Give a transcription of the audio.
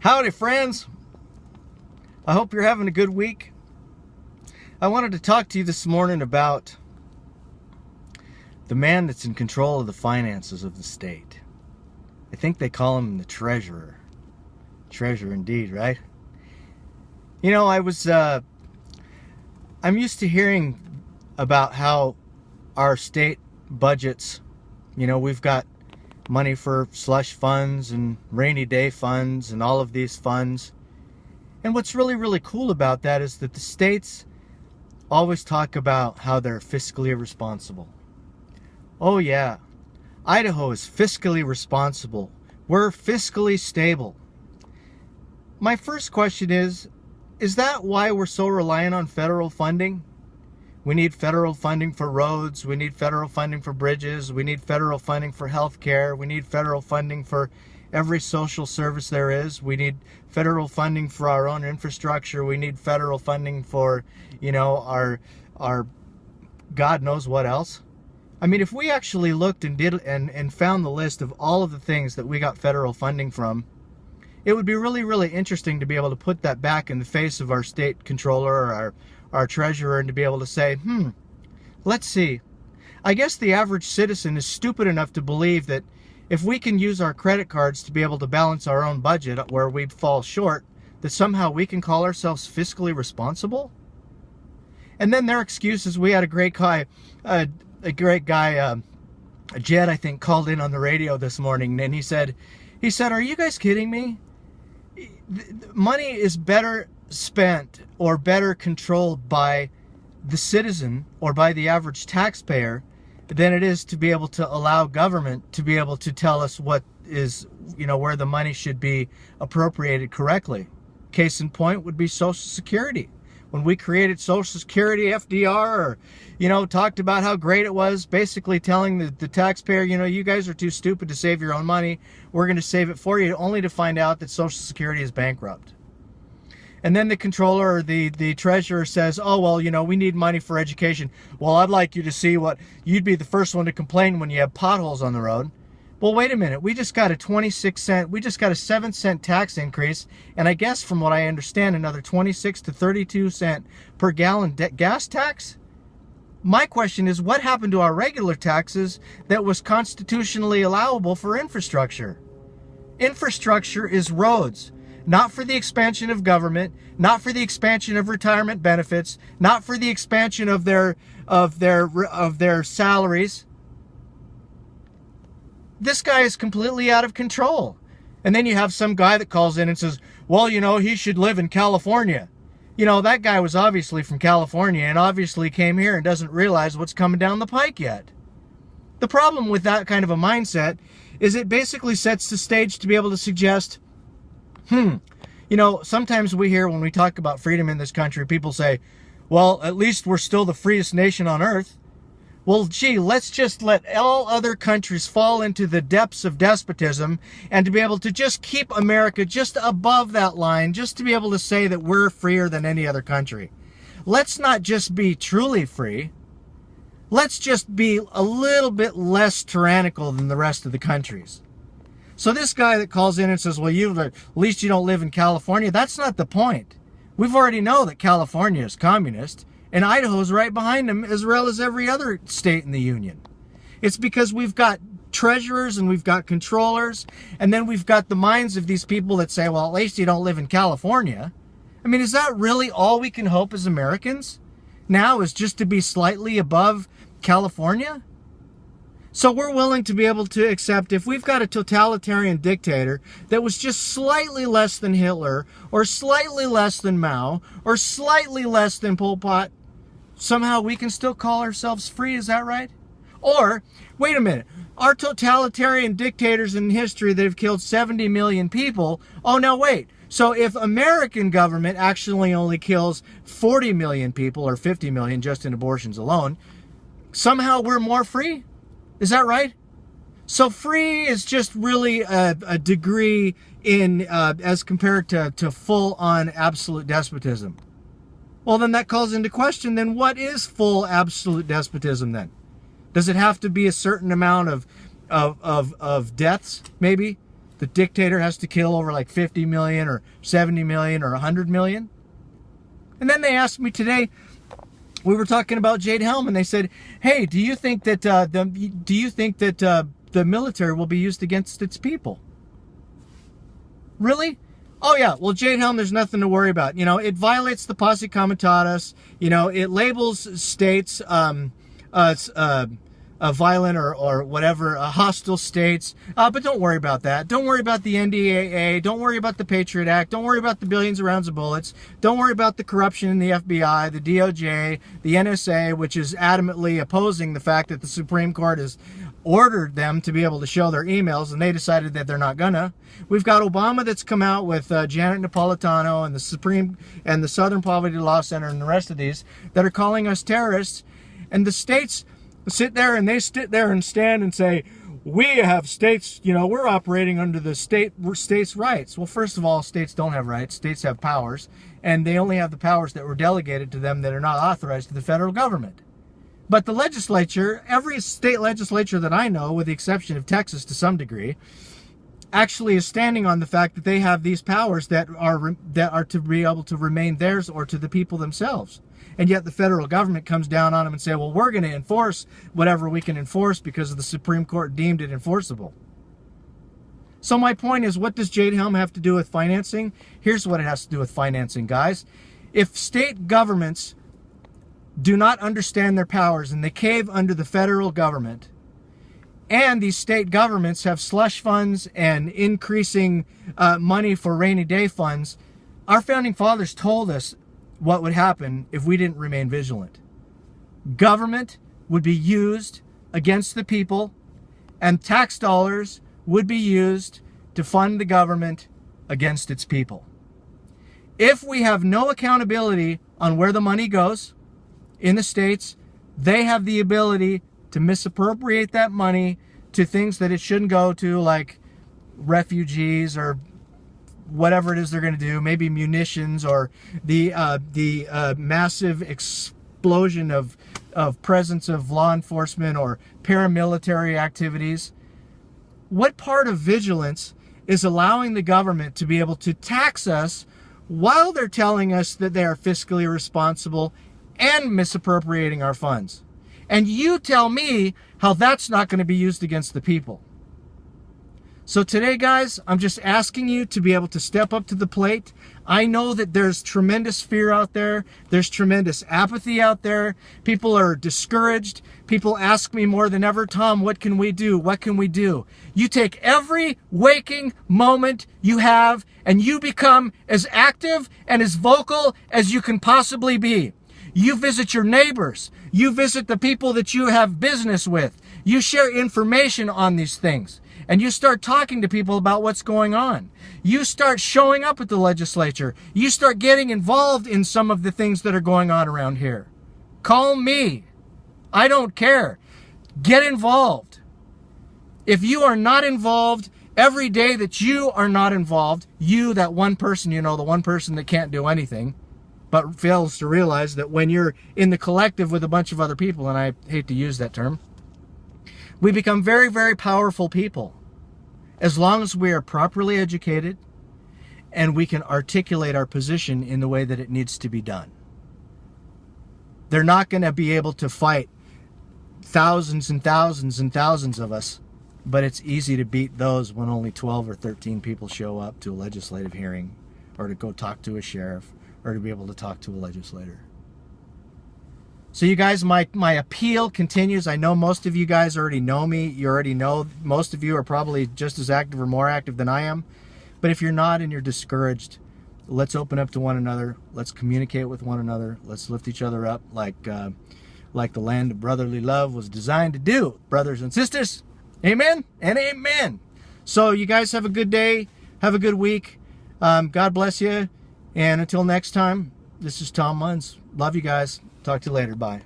Howdy, friends. I hope you're having a good week. I wanted to talk to you this morning about the man that's in control of the finances of the state. I think they call him the treasurer. Treasurer indeed, right? You know, I'm used to hearing about how our state budgets, you know, we've got money for slush funds and rainy day funds and all of these funds. And what's really, really cool about that is that the states always talk about how they're fiscally responsible. Oh yeah, Idaho is fiscally responsible. We're fiscally stable. My first question is that why we're so reliant on federal funding? We need federal funding for roads. We need federal funding for bridges. We need federal funding for health care. We need federal funding for every social service there is. We need federal funding for our own infrastructure. We need federal funding for, you know, our God knows what else. I mean, if we actually looked and found the list of all of the things that we got federal funding from, it would be really, really interesting to be able to put that back in the face of our state controller or our treasurer and to be able to say, let's see. I guess the average citizen is stupid enough to believe that if we can use our credit cards to be able to balance our own budget where we fall short, that somehow we can call ourselves fiscally responsible? And then their excuse is we had a great guy, Jed, I think, called in on the radio this morning, and he said, are you guys kidding me? Money is better spent or better controlled by the citizen or by the average taxpayer than it is to be able to allow government to be able to tell us what is, you know, where the money should be appropriated correctly. Case in point would be Social Security. When we created Social Security, FDR, you know, talked about how great it was, basically telling the taxpayer, you know, you guys are too stupid to save your own money. We're going to save it for you, only to find out that Social Security is bankrupt. And then the controller or the treasurer says, oh, well, you know, we need money for education. Well, I'd like you to see what, you'd be the first one to complain when you have potholes on the road. Well, wait a minute. We just got a 7-cent tax increase. And I guess from what I understand, another 26 to 32 cent per gallon gas tax. My question is, what happened to our regular taxes that was constitutionally allowable for infrastructure? Infrastructure is roads. Not for the expansion of government, not for the expansion of retirement benefits, not for the expansion of their salaries. This guy is completely out of control. And then you have some guy that calls in and says, well, you know, he should live in California. You know, that guy was obviously from California and obviously came here and doesn't realize what's coming down the pike yet. The problem with that kind of a mindset is it basically sets the stage to be able to suggest, you know, sometimes we hear when we talk about freedom in this country, people say, well, at least we're still the freest nation on earth. Well, gee, let's just let all other countries fall into the depths of despotism and to be able to just keep America just above that line, just to be able to say that we're freer than any other country. Let's not just be truly free. Let's just be a little bit less tyrannical than the rest of the countries. So this guy that calls in and says, well, at least you don't live in California, that's not the point. We've already know that California is communist, and Idaho's right behind them, as well as every other state in the union. It's because we've got treasurers and we've got controllers, and then we've got the minds of these people that say, well, at least you don't live in California. I mean, is that really all we can hope as Americans now, is just to be slightly above California? So we're willing to be able to accept if we've got a totalitarian dictator that was just slightly less than Hitler, or slightly less than Mao, or slightly less than Pol Pot, somehow we can still call ourselves free, is that right? Or, wait a minute, our totalitarian dictators in history that have killed 70 million people, oh no wait, so if American government actually only kills 40 million people, or 50 million just in abortions alone, somehow we're more free? Is that right? So free is just really a degree in as compared to full-on absolute despotism. Well, then that calls into question, then what is full absolute despotism then? Does it have to be a certain amount of deaths, maybe? the dictator has to kill over like 50 million or 70 million or 100 million? And then they asked me today, we were talking about Jade Helm, and they said, hey, do you think that the military will be used against its people? Really? Oh yeah, well, Jade Helm, there's nothing to worry about. You know, it violates the posse comitatus. You know, it labels states violent or whatever, hostile states. But don't worry about that. Don't worry about the NDAA. Don't worry about the Patriot Act. Don't worry about the billions of rounds of bullets. Don't worry about the corruption in the FBI, the DOJ, the NSA, which is adamantly opposing the fact that the Supreme Court has ordered them to be able to show their emails, and they decided that they're not gonna. We've got Obama that's come out with Janet Napolitano and the Southern Poverty Law Center and the rest of these that are calling us terrorists, and the states sit there and stand and say, we have states, you know, we're operating under the states' rights. Well, first of all, states don't have rights. States have powers, and they only have the powers that were delegated to them that are not authorized to the federal government. But the legislature, every state legislature that I know, with the exception of Texas to some degree, actually is standing on the fact that they have these powers that are to be able to remain theirs or to the people themselves. And yet the federal government comes down on them and say, well, we're going to enforce whatever we can enforce because the Supreme Court deemed it enforceable. So my point is, what does Jade Helm have to do with financing? Here's what it has to do with financing, guys. If state governments do not understand their powers and they cave under the federal government, and these state governments have slush funds and increasing money for rainy day funds, our founding fathers told us what would happen if we didn't remain vigilant. Government would be used against the people, and tax dollars would be used to fund the government against its people. If we have no accountability on where the money goes in the states, they have the ability to misappropriate that money to things that it shouldn't go to, like refugees or whatever it is they're going to do, maybe munitions, or the massive explosion of presence of law enforcement or paramilitary activities. What part of vigilance is allowing the government to be able to tax us while they're telling us that they are fiscally responsible and misappropriating our funds? And you tell me how that's not going to be used against the people. So today, guys, I'm just asking you to be able to step up to the plate. I know that there's tremendous fear out there. There's tremendous apathy out there. People are discouraged. People ask me more than ever, Tom, what can we do? What can we do? You take every waking moment you have and you become as active and as vocal as you can possibly be. You visit your neighbors. You visit the people that you have business with. You share information on these things. And you start talking to people about what's going on. You start showing up at the legislature. You start getting involved in some of the things that are going on around here. Call me. I don't care. Get involved. If you are not involved, every day that you are not involved, you, that one person, you know, the one person that can't do anything, but fails to realize that when you're in the collective with a bunch of other people, and I hate to use that term, we become very, very powerful people. As long as we are properly educated and we can articulate our position in the way that it needs to be done. They're not going to be able to fight thousands and thousands and thousands of us, but it's easy to beat those when only 12 or 13 people show up to a legislative hearing, or to go talk to a sheriff, or to be able to talk to a legislator. So you guys, my appeal continues. I know most of you guys already know me. You already know, most of you are probably just as active or more active than I am. But if you're not and you're discouraged, let's open up to one another. Let's communicate with one another. Let's lift each other up like the land of brotherly love was designed to do, brothers and sisters. Amen and amen. So you guys have a good day. Have a good week. God bless you. And until next time, this is Tom Munns. Love you guys. Talk to you later. Bye.